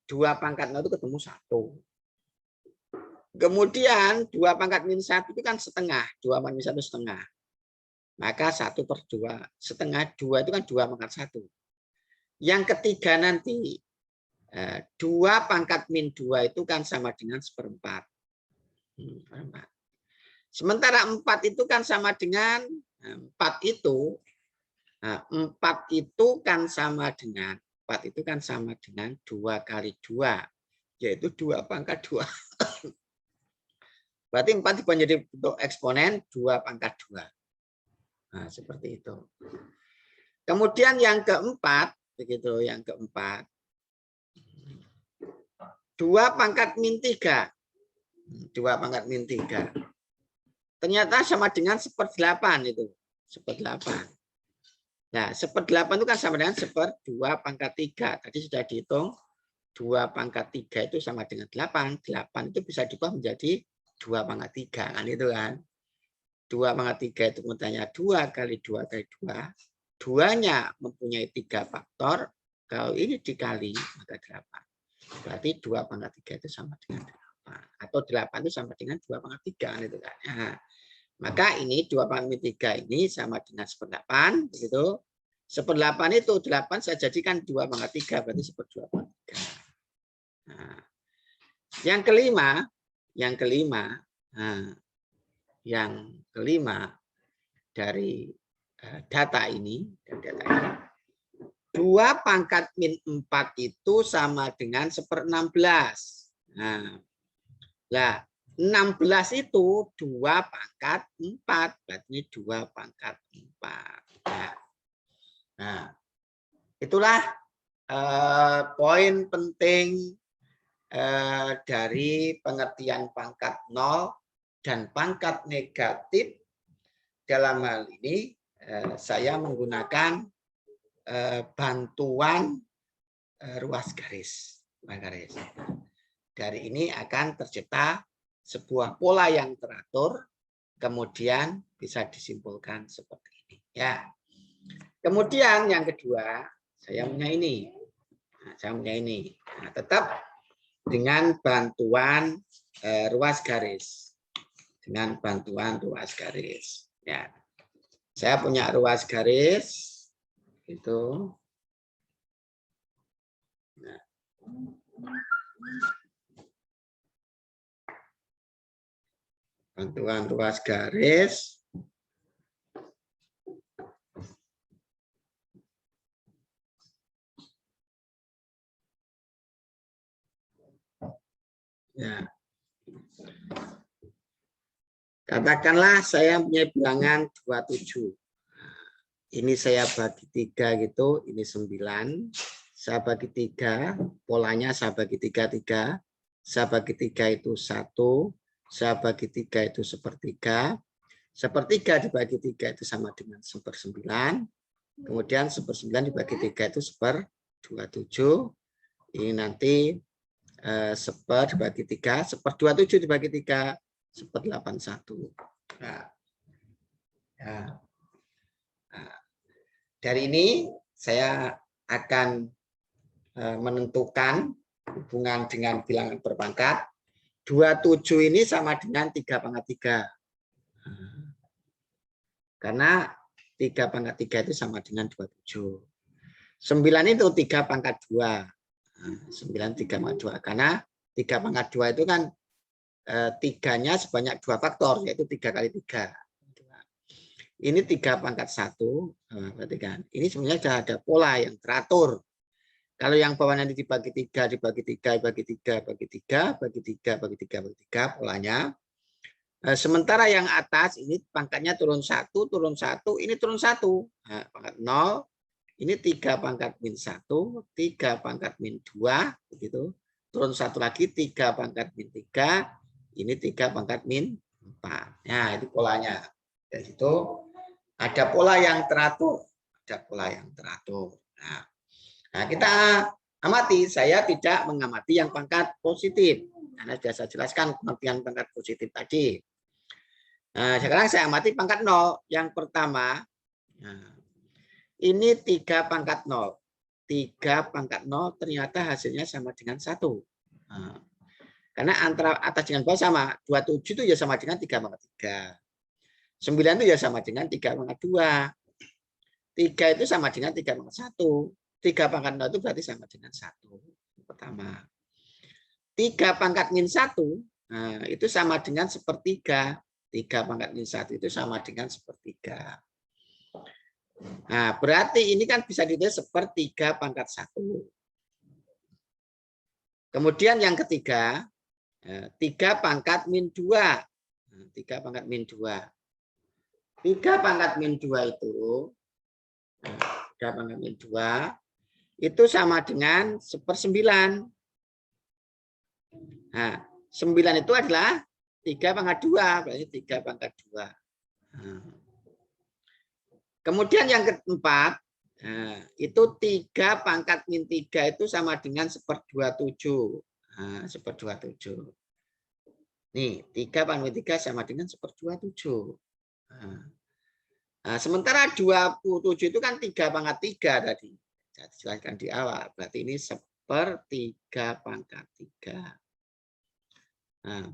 Speaker 1: 2 pangkat 0 itu ketemu 1. Kemudian 2 pangkat min 1 itu kan setengah, 2 pangkat min 1 setengah. Maka 1/2, setengah 2 itu kan 2 pangkat 1. Yang ketiga nanti 2 pangkat min 2 itu kan sama dengan 1/4. Sementara 4 itu kan sama dengan 4 itu 4 itu kan sama dengan 4 itu kan sama dengan 2 kali 2, yaitu 2 pangkat 2. Berarti 4 dibuat menjadi bentuk eksponen 2 pangkat 2. Nah, seperti itu. Kemudian yang keempat, begitu, yang keempat. 2 pangkat min 3. 2 pangkat min 3. Ternyata sama dengan 1/8 itu. 1/8. Nah, 1/8 itu kan sama dengan 1/2 pangkat 3. Tadi sudah dihitung 2 pangkat 3 itu sama dengan 8. 8 itu bisa diubah menjadi 2 pangkat 3. Kan itu kan. 2 pangkat 3 itu mutualnya 2 kali 2 kali 2. 2-nya mempunyai 3 faktor. Kalau ini dikali maka 8. Berarti 2 pangkat 3 itu sama dengan 8. Atau 8 itu sama dengan 2 pangkat 3. Kan itu kan. Nah, maka ini 2 pangkat min 3 ini sama dengan 1/8. Begitu. 1/8 itu 8 saya jadikan 2 pangkat 3. Berarti 1/2 pangkat 3. Nah, yang kelima dari data ini, 2 pangkat min 4 itu sama dengan 1/16. Nah, 16 itu 2 pangkat 4. Berarti 2 pangkat 4. Nah, itulah poin penting dari pengertian pangkat 0 dan pangkat negatif. Dalam hal ini saya menggunakan bantuan ruas garis. Dari ini akan tercipta sebuah pola yang teratur, kemudian bisa disimpulkan seperti ini. Ya. Kemudian yang kedua, saya punya ini. Nah, tetap dengan bantuan ruas garis. Dengan bantuan ruas garis. Ya. Saya punya ruas garis itu. Nah. Bantuan ruas garis. Ya. Katakanlah saya punya bilangan 27. Ini saya bagi 3 gitu, ini 9. Saya bagi 3, polanya saya bagi 3. Saya bagi 3 itu 1. Saya bagi 3 itu 1/3. 1/3 dibagi 3 itu sama dengan 1/9. Kemudian 1/9 dibagi 3 itu 1/27. Ini nanti 1 dibagi 3, 1/27 dibagi 3, 1/81. Nah, dari ini saya akan menentukan hubungan dengan bilangan berpangkat. 27 ini sama dengan 3 pangkat 3. Karena 3 pangkat 3 itu sama dengan 27. 9 itu 3 pangkat 2. 9 3 pangkat 2. Karena 3 pangkat 2 itu kan 3-nya sebanyak 2 faktor, yaitu 3 kali 3. Ini 3 pangkat 1. Berarti kan ini sebenarnya sudah ada pola yang teratur. Kalau yang bawah nanti dibagi 3, dibagi 3, bagi 3, bagi 3, bagi 3, bagi 3, bagi 3 polanya. Sementara yang atas ini pangkatnya turun 1, ini turun 1. Nah, pangkat 0, ini 3 pangkat min 1, 3 pangkat min 2, begitu. Turun 1 lagi, 3 pangkat min 3, ini 3 pangkat min 4. Nah, itu polanya. Dari situ ada pola yang teratur. Nah, kita amati. Saya tidak mengamati yang pangkat positif. Karena sudah saya jelaskan pengertian pangkat positif tadi. Nah, sekarang saya amati pangkat 0. Yang pertama, nah, ini 3 pangkat 0. 3 pangkat 0 ternyata hasilnya sama dengan 1. Nah, karena antara atas dengan bawah sama. 27 itu ya sama dengan 3 pangkat 3. 9 itu ya sama dengan 3 pangkat 2. 3 itu sama dengan 3 pangkat 1. 3 pangkat 0 itu berarti sama dengan 1. Pertama. 3 pangkat min 1 Nah, itu sama dengan sepertiga. 3 pangkat min 1 itu sama dengan sepertiga. Nah, berarti ini kan bisa ditulis sepertiga pangkat 1. Kemudian yang ketiga, 3 pangkat min 2. 3 pangkat min 2. 3 pangkat min 2 itu, 3 pangkat min 2, itu sama dengan 1/9. Nah, 9 itu adalah 3 pangkat 2, berarti 3 pangkat 2. Nah. Kemudian yang keempat, itu 3 pangkat min 3 itu sama dengan 1/27. Nah, 1/27. Nih, 3 pangkat min 3 sama dengan 1/27. Nah, sementara 27 itu kan 3 pangkat 3 tadi. Saya jelaskan di awal. Berarti ini 1/3 pangkat 3. Nah,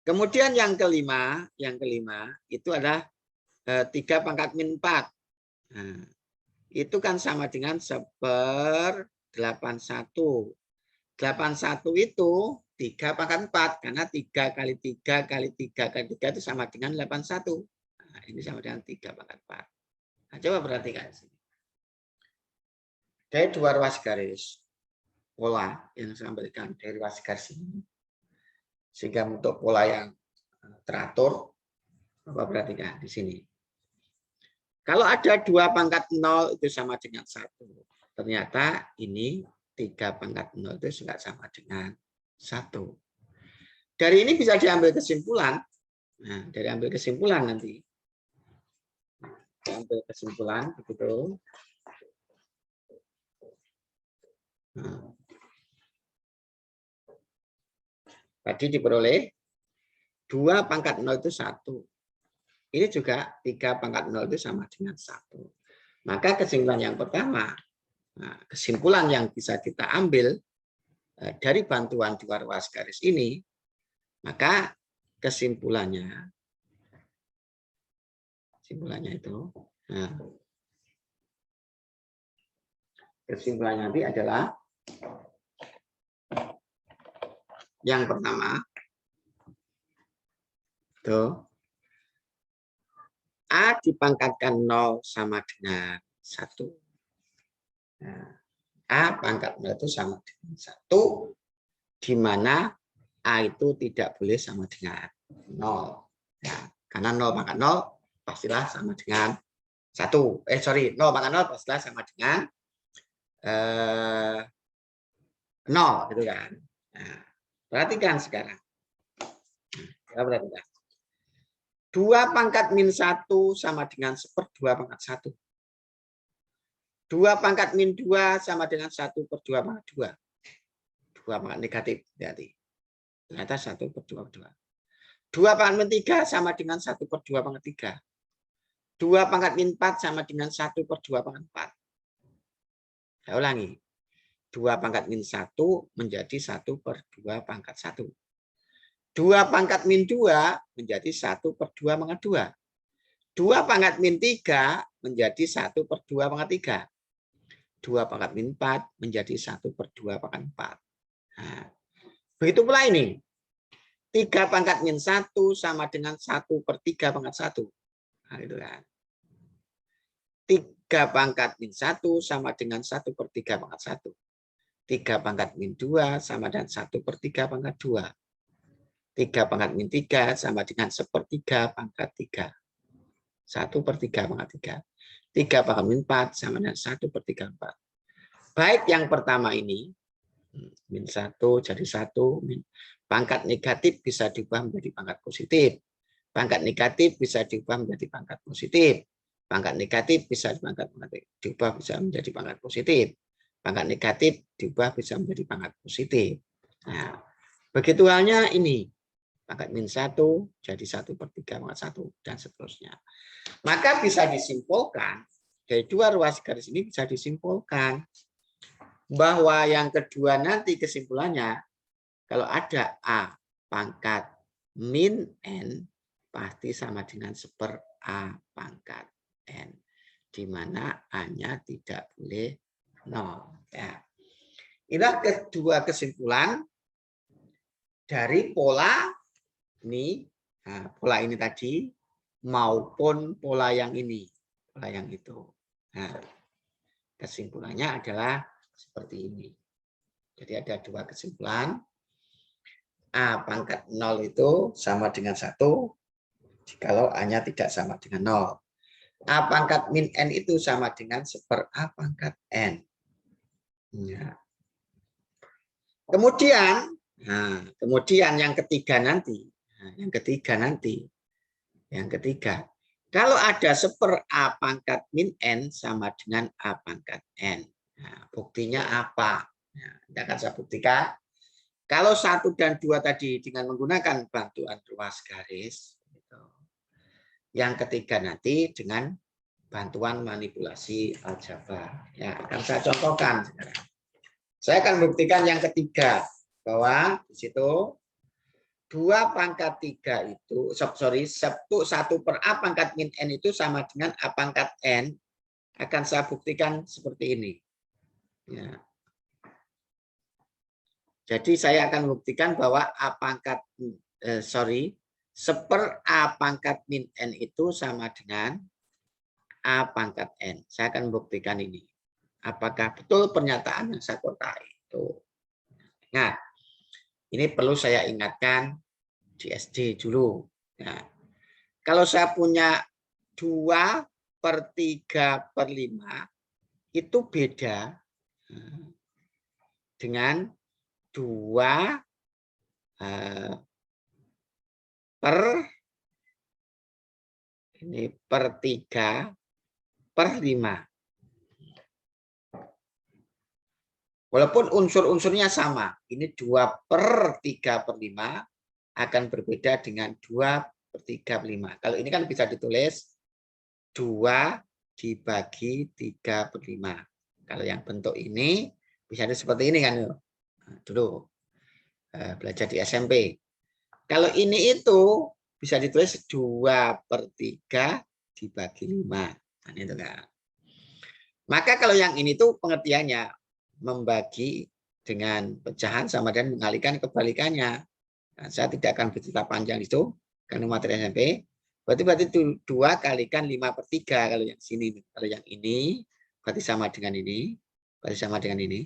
Speaker 1: kemudian yang kelima itu adalah 3 pangkat min 4. Nah, itu kan sama dengan 1/81. 81 itu 3 pangkat 4. Karena 3 kali 3 kali 3 kali 3 itu sama dengan 81. Nah, ini sama dengan 3 pangkat 4. Nah, coba perhatikan. Dari 2 ruas garis pola yang saya berikan dari ruas garis ini. Sehingga untuk pola yang teratur, Bapak perhatikan di sini. Kalau ada 2 pangkat 0 itu sama dengan 1. Ternyata ini 3 pangkat 0 itu juga sama dengan 1. Dari ini bisa diambil kesimpulan. Nah, dari ambil kesimpulan nanti. Ambil kesimpulan begitu. Nah. Tadi diperoleh 2 pangkat 0 itu 1. Ini juga 3 pangkat 0 itu sama dengan 1. Maka kesimpulan yang pertama, kesimpulan yang bisa kita ambil dari bantuan 2 ruas garis ini, maka kesimpulannya itu, kesimpulannya nanti adalah yang pertama, tuh, A dipangkatkan 0 sama dengan 1. Nah, A pangkat 0 itu sama dengan 1, di mana A itu tidak boleh sama dengan 0. Ya, karena 0 pangkat 0 pastilah sama dengan 1. 0 pangkat 0 pastilah sama dengan 0. Gitu kan. Nah, perhatikan sekarang. Perhatikan. 2 pangkat min 1 sama dengan 1/2 pangkat 1. 2 pangkat min 2 sama dengan 1/2 pangkat 2. 2 pangkat negatif. Berarti. Ternyata 1/2 pangkat 2. 2 pangkat min 3 sama dengan 1/2 pangkat 3. 2 pangkat min 4 sama dengan 1/2 pangkat 4. Saya ulangi. 2 pangkat min 1 menjadi 1/2 pangkat 1. 2 pangkat min 2 menjadi 1/2 pangkat 2. 2 pangkat min 3 menjadi 1/2 pangkat 3. 2 pangkat min 4 menjadi 1/2 pangkat 4. Nah, begitu pula ini. 3 pangkat min 1 sama dengan 1/3 pangkat 1. Nah, itu kan. 3 pangkat min 1 sama dengan 1/3 pangkat 1. 3 pangkat min 2 sama dengan 1/3 pangkat 2. 3 pangkat min 3 sama dengan 1/3 pangkat 3. 1/3 pangkat 3. 3 pangkat min 4 sama dengan 1/3 4. Baik yang pertama ini, min 1 jadi 1. Pangkat negatif bisa diubah menjadi pangkat positif. Pangkat negatif bisa diubah menjadi pangkat positif. Pangkat negatif bisa diubah bisa menjadi pangkat positif. Pangkat negatif diubah bisa menjadi pangkat positif. Nah, begitu halnya ini. Pangkat min 1 jadi 1/3 pangkat 1 dan seterusnya. Maka bisa disimpulkan dari 2 ruas garis ini bisa disimpulkan bahwa yang kedua nanti kesimpulannya kalau ada A pangkat min N pasti sama dengan 1/A pangkat N, di mana A-nya tidak boleh 0. Ya. Inilah kedua kesimpulan dari pola ini, nah, pola ini tadi maupun pola yang ini, pola yang itu. Nah, kesimpulannya adalah seperti ini. Jadi ada dua kesimpulan. A pangkat 0 itu sama dengan 1 jikalau A-nya tidak sama dengan 0. A pangkat min N itu sama dengan 1/A pangkat N. Ya. Kemudian yang ketiga nanti, yang ketiga, kalau ada 1/A pangkat min N sama dengan A pangkat N. Nah, buktinya apa? Nah, akan saya buktikan. Kalau 1 dan 2 tadi dengan menggunakan bantuan ruas garis. Yang ketiga nanti dengan bantuan manipulasi aljabar. Ya, akan saya contohkan sekarang. Saya akan buktikan yang ketiga bahwa di situ 2 pangkat 3 itu, 1/A pangkat min N itu sama dengan A pangkat N. Akan saya buktikan seperti ini. Ya. Jadi saya akan buktikan bahwa A pangkat 1/A pangkat min N itu sama dengan A pangkat N. Saya akan buktikan ini. Apakah betul pernyataan yang saya kotai itu. Nah, ini perlu saya ingatkan di SD dulu. Nah, kalau saya punya 2/3/5 itu beda dengan 2 per 3/5. Walaupun unsur-unsurnya sama, ini 2/3/5 akan berbeda dengan 2/3/5. Kalau ini kan bisa ditulis 2 dibagi 3/5. Kalau yang bentuk ini bisa seperti ini kan dulu belajar di SMP. Kalau ini itu bisa ditulis 2/3 dibagi 5. Nah, itu kan. Maka kalau yang ini tuh pengertiannya membagi dengan pecahan sama dan mengalihkan kebalikannya. Nah, saya tidak akan bercerita panjang itu karena materi SMP. Berarti 2 kalikan 5/3 kalau yang sini. Kalau yang ini berarti sama dengan ini. Berarti sama dengan ini.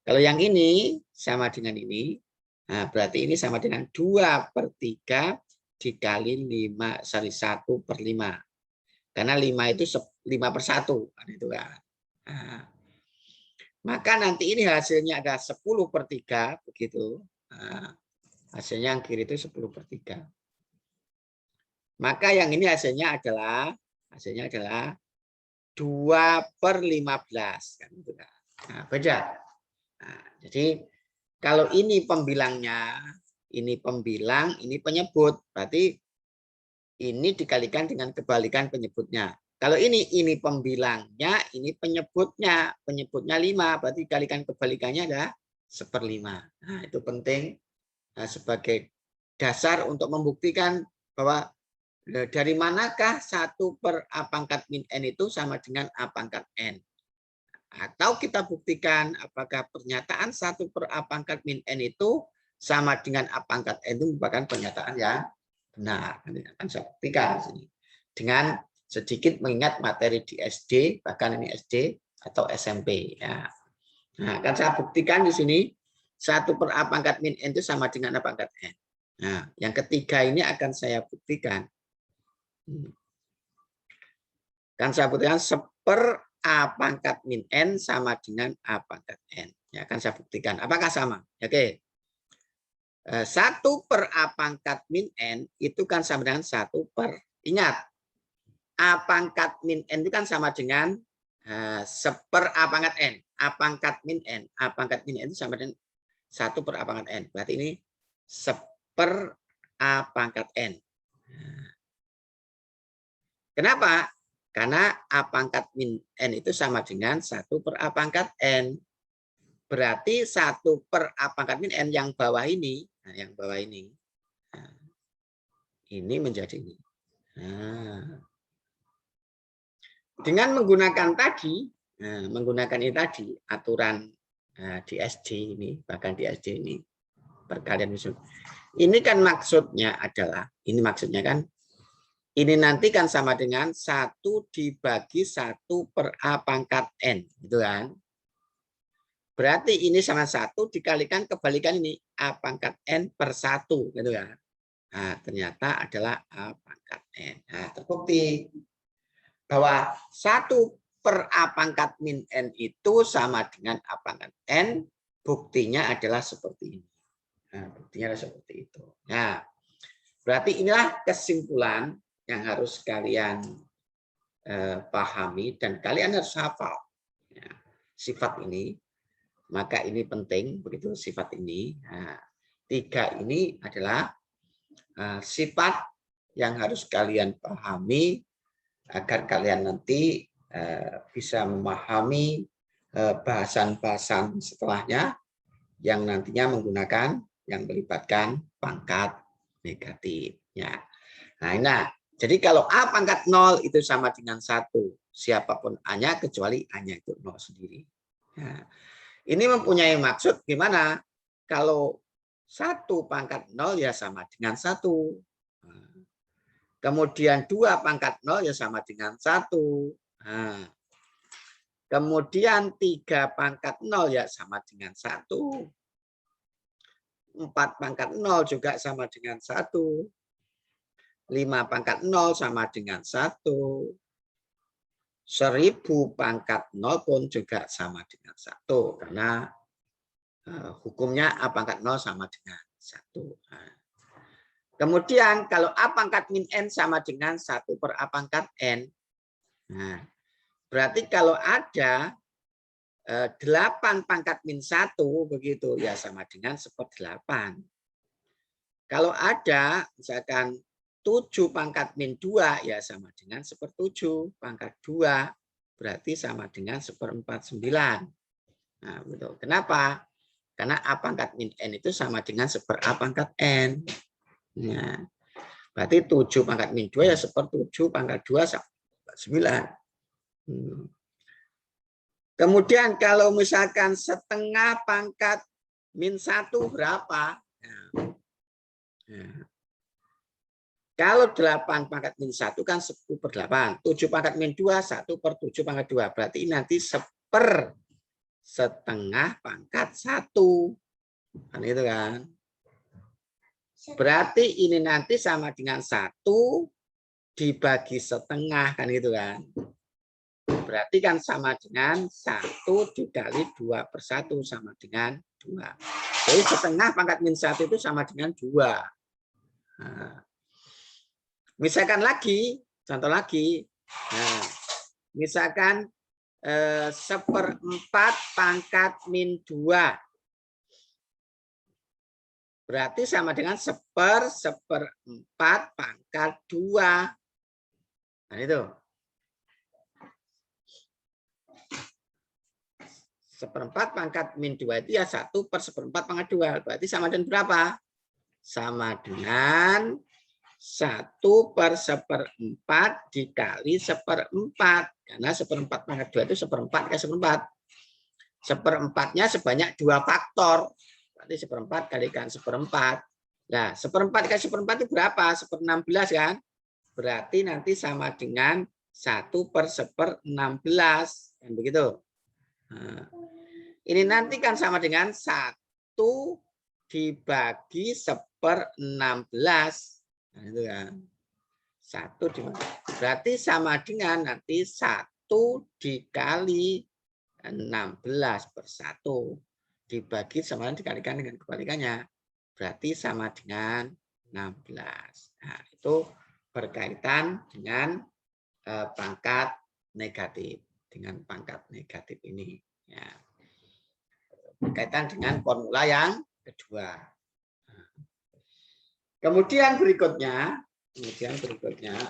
Speaker 1: Kalau yang ini sama dengan ini. Nah, berarti ini sama dengan 2/3 dikali 1/5. Karena 5 itu 5/1. Kan itu kan. Nah, maka nanti ini hasilnya ada 10/3 begitu. Nah, hasilnya yang kiri itu 10/3. Maka yang ini hasilnya adalah 2/15 kan gitu kan. Nah, beda. Nah, jadi kalau ini pembilangnya, ini pembilang, ini penyebut, berarti ini dikalikan dengan kebalikan penyebutnya. Kalau ini pembilangnya, ini penyebutnya. Penyebutnya 5, berarti dikalikan kebalikannya adalah 1/5. Nah, itu penting sebagai dasar untuk membuktikan bahwa dari manakah 1/A pangkat min N itu sama dengan A pangkat N. Atau kita buktikan apakah pernyataan 1/A pangkat min N itu sama dengan A pangkat N itu merupakan pernyataan yang benar. Nanti akan saya buktikan di sini. Dengan sedikit mengingat materi di SD, bahkan ini SD atau SMP. Ya. Nah, akan saya buktikan di sini 1/A pangkat min N itu sama dengan A pangkat N. Nah, yang ketiga ini akan saya buktikan. Kan saya buktikan 1/A pangkat min N sama dengan A pangkat N. Ya, akan saya buktikan. Apakah sama? Oke. 1/A pangkat min N itu kan sama dengan 1 per. Ingat, A pangkat min N itu kan sama dengan 1/A pangkat N. A pangkat min N. A pangkat min N itu sama dengan 1/A pangkat N. Berarti ini 1/A pangkat N. Kenapa? Karena A pangkat min N itu sama dengan 1/A pangkat N. Berarti 1/A pangkat min N yang bawah ini. Nah, yang bawah ini. Nah, ini menjadi ini. Nah, dengan menggunakan tadi, menggunakan ini tadi, aturan di SD ini, bahkan di SD ini. perkalian unsur. Ini kan maksudnya adalah, ini maksudnya kan, ini nanti kan sama dengan 1 dibagi 1 per A pangkat N. Gitu kan. Berarti ini sama 1 dikalikan kebalikan ini. A pangkat N per 1. Gitu kan. Nah, ternyata adalah A pangkat N. Nah, terbukti bahwa 1 per A pangkat min N itu sama dengan A pangkat N. Buktinya adalah seperti ini. Nah, buktinya adalah seperti itu. Nah, berarti inilah kesimpulan yang harus kalian pahami dan kalian harus hafal. Ya, sifat ini, maka ini penting begitu sifat ini. Nah, 3 ini adalah sifat yang harus kalian pahami agar kalian nanti bisa memahami bahasan-bahasan setelahnya yang nantinya menggunakan yang melibatkan pangkat negatif. Ya. Nah, jadi kalau A pangkat 0 itu sama dengan 1. Siapapun A-nya kecuali A-nya itu 0 sendiri. Nah, ini mempunyai maksud gimana? Kalau 1 pangkat 0 ya sama dengan 1. Kemudian 2 pangkat 0 ya sama dengan 1. Nah, kemudian 3 pangkat 0 ya sama dengan 1. 4 pangkat 0 juga sama dengan 1. 5 pangkat 0 sama dengan 1. 1000 pangkat 0 pun juga sama dengan 1. Karena hukumnya A pangkat 0 sama dengan 1. Nah, kemudian kalau A pangkat min N sama dengan 1 per A pangkat N. Nah, berarti kalau ada 8 pangkat min 1 begitu ya sama dengan 1/8. Kalau ada misalkan 7 pangkat min 2 ya sama dengan 1/7 pangkat 2 berarti sama dengan 1/49. Nah, betul. Kenapa? Karena A pangkat min N itu sama dengan 1/A pangkat N. Nah, berarti 7 pangkat min 2 ya 1/7 pangkat 2 sama 9. Kemudian kalau misalkan setengah pangkat min 1 berapa? Nah, kalau 8 pangkat min 1 kan 10/8. 7 pangkat min 2, 1/7 pangkat 2. Berarti nanti 1/setengah pangkat 1. Kan itu kan. Berarti ini nanti sama dengan 1 dibagi setengah. Kan itu kan. Berarti kan sama dengan 1 dikali 2/1 sama dengan 2. Jadi setengah pangkat min 1 itu sama dengan 2. Nah, misalkan lagi, contoh lagi. Nah, misalkan 1/4 pangkat min 2. Berarti sama dengan 1/4 pangkat 2. Nah, itu. 1/4 pangkat min 2 itu ya 1/1/4 pangkat 2. Berarti sama dengan berapa? Sama dengan 1/1/4 dikali 1/4. Karena 1/4 pangkat 2 itu 1/4 kali 1/4. 1/4-nya sebanyak 2 faktor. Berarti 1/4 kalikan 1/4. Nah, 1/4 kali 1/4 itu berapa? 1/16 kan? Berarti nanti sama dengan 1/1/16. Kan begitu? Nah, ini nanti kan sama dengan 1 dibagi 1/16. Nah, itu kan. 1 berarti sama dengan nanti 1 dikali 16/1. Dibagi sama dikalikan dengan kebalikannya. Berarti sama dengan 16. Nah, itu berkaitan dengan pangkat negatif. Dengan pangkat negatif ini. Ya. Berkaitan dengan formula yang kedua. Kemudian berikutnya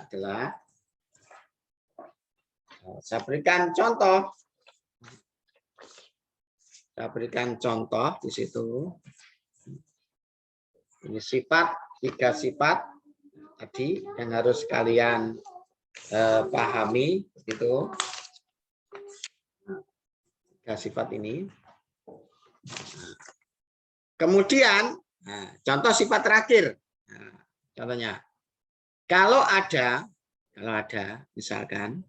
Speaker 1: adalah saya berikan contoh. Saya berikan contoh di situ. Ini sifat, 3 sifat tadi yang harus kalian pahami, begitu. 3 sifat ini. Kemudian Nah, contoh sifat terakhir. Nah, contohnya, kalau ada misalkan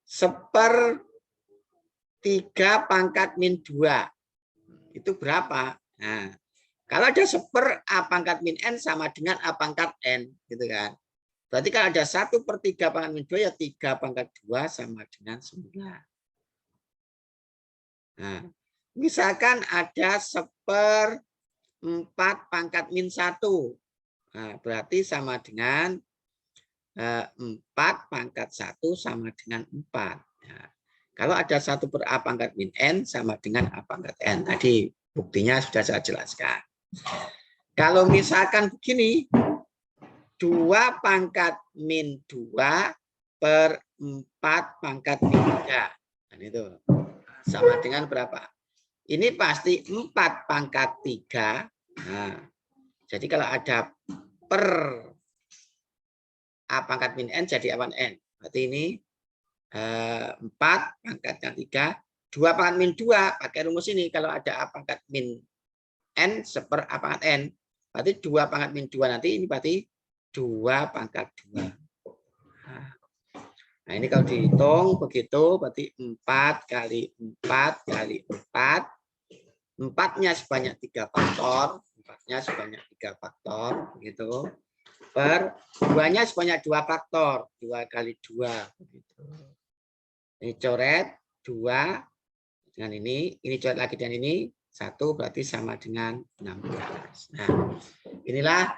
Speaker 1: 1/3 pangkat min 2 itu berapa? Nah, kalau ada 1/A pangkat min n sama dengan A pangkat n, gitu kan? Berarti kalau ada 1/3 pangkat min 2 ya 3 pangkat 2 sama dengan 9. Nah, misalkan ada 1/4 pangkat min 1. Nah, berarti sama dengan 4 pangkat 1 sama dengan 4. Nah, kalau ada 1/A pangkat min n sama dengan A pangkat n. Tadi buktinya sudah saya jelaskan. Kalau misalkan begini, 2 pangkat min 2/4 pangkat min 3. Dan itu sama dengan berapa? Ini pasti 4 pangkat 3. Nah, jadi kalau ada per A pangkat min n jadi A pangkat n. Berarti ini 4 pangkat 3. 2 pangkat min 2. Pakai rumus ini. Kalau ada A pangkat min n 1/A pangkat n. Berarti 2 pangkat min 2 nanti ini berarti 2 pangkat 2. Nah, ini kalau dihitung begitu berarti 4 kali 4 kali 4. 4-nya sebanyak 3 faktor. 4-nya sebanyak 3 faktor. Begitu. Per 2-nya sebanyak 2 faktor. 2 kali 2. Begitu. Ini coret 2 dengan ini coret lagi dengan ini 1 berarti sama dengan 16. Nah, inilah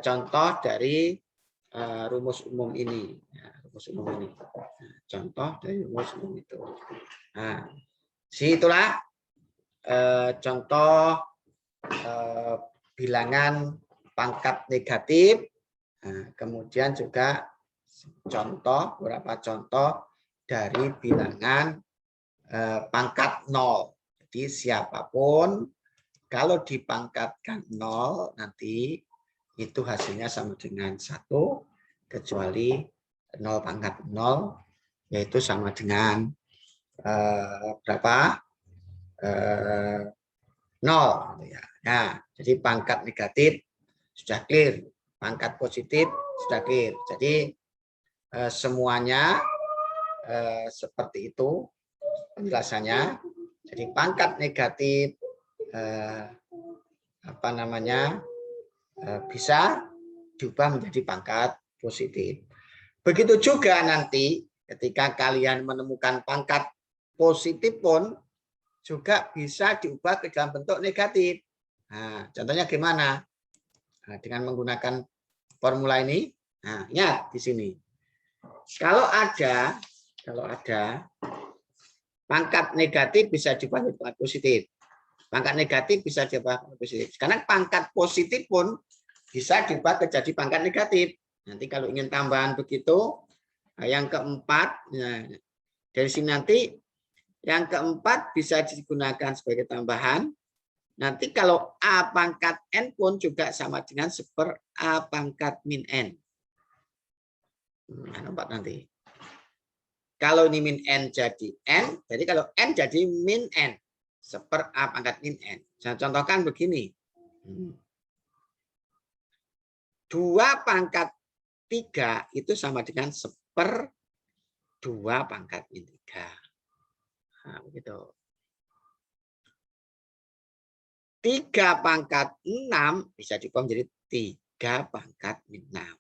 Speaker 1: contoh dari rumus umum ini. Rumus umum ini. Nah, contoh dari rumus umum itu. Nah, itulah contoh bilangan pangkat negatif. Nah, kemudian juga beberapa contoh dari bilangan pangkat 0. Jadi siapapun kalau dipangkatkan 0 nanti itu hasilnya sama dengan 1 kecuali 0 pangkat 0 yaitu sama dengan berapa? 0. Nah, jadi pangkat negatif sudah clear, pangkat positif sudah clear. Jadi semuanya seperti itu penjelasannya. Jadi pangkat negatif bisa diubah menjadi pangkat positif. Begitu juga nanti ketika kalian menemukan pangkat positif pun juga bisa diubah ke dalam bentuk negatif. Nah, contohnya gimana? Nah, dengan menggunakan formula ini. Nah, ingat di sini. Kalau ada pangkat negatif bisa diubah menjadi pangkat positif. Pangkat negatif bisa diubah pangkat positif. Sekarang pangkat positif pun bisa diubah menjadi pangkat negatif. Nanti kalau ingin tambahan begitu, yang keempat, nah, dari sini nanti yang keempat bisa digunakan sebagai tambahan. Nanti kalau A pangkat N pun juga sama dengan 1/A pangkat min N. Nah, keempat nanti. Kalau ini min N jadi N, jadi kalau N jadi min N. 1/A pangkat min N. Saya contohkan begini. 2 pangkat 3 itu sama dengan 1/2 pangkat min 3. Nah, begitu. 3 pangkat 6 bisa diubah menjadi 3 pangkat min 6. Nah,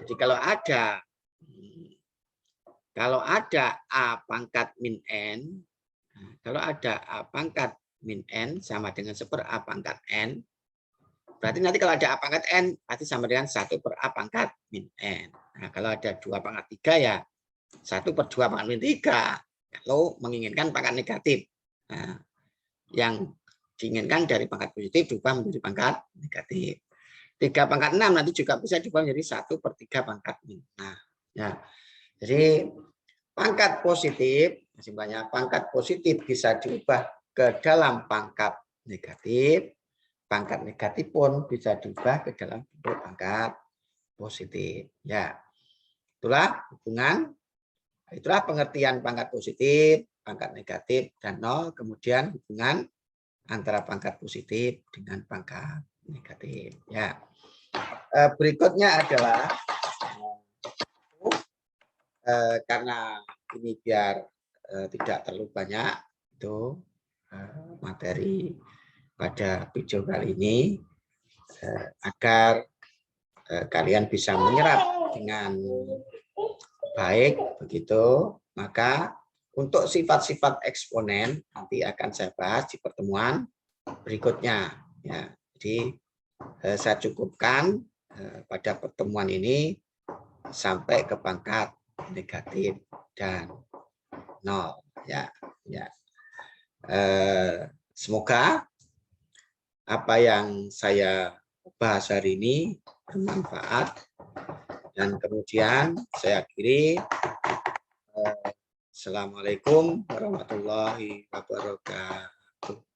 Speaker 1: jadi kalau ada A pangkat min N, kalau ada A pangkat min N sama dengan 1/A pangkat N, berarti nanti kalau ada A pangkat N, pasti sama dengan 1/A pangkat min N. Nah, kalau ada 2 pangkat 3 ya 1/2 pangkat min 3. Kalau menginginkan pangkat negatif. Nah, yang diinginkan dari pangkat positif diubah menjadi pangkat negatif. 3 pangkat 6 nanti juga bisa diubah menjadi 1/3 pangkat min. Nah, ya. Jadi pangkat positif, masih banyak pangkat positif bisa diubah ke dalam pangkat negatif. Pangkat negatif pun bisa diubah ke dalam bentuk pangkat positif. Ya, itulah hubungan, itulah pengertian pangkat positif, pangkat negatif, dan 0. Kemudian hubungan antara pangkat positif dengan pangkat negatif. Ya. Berikutnya adalah karena ini biar tidak terlalu banyak itu materi pada video kali ini agar kalian bisa menyerap dengan baik begitu, maka untuk sifat-sifat eksponen nanti akan saya bahas di pertemuan berikutnya. Ya, jadi saya cukupkan pada pertemuan ini sampai ke pangkat negatif dan 0. Ya, ya. Semoga apa yang saya bahas hari ini bermanfaat dan kemudian saya akhiri. Assalamualaikum warahmatullahi wabarakatuh.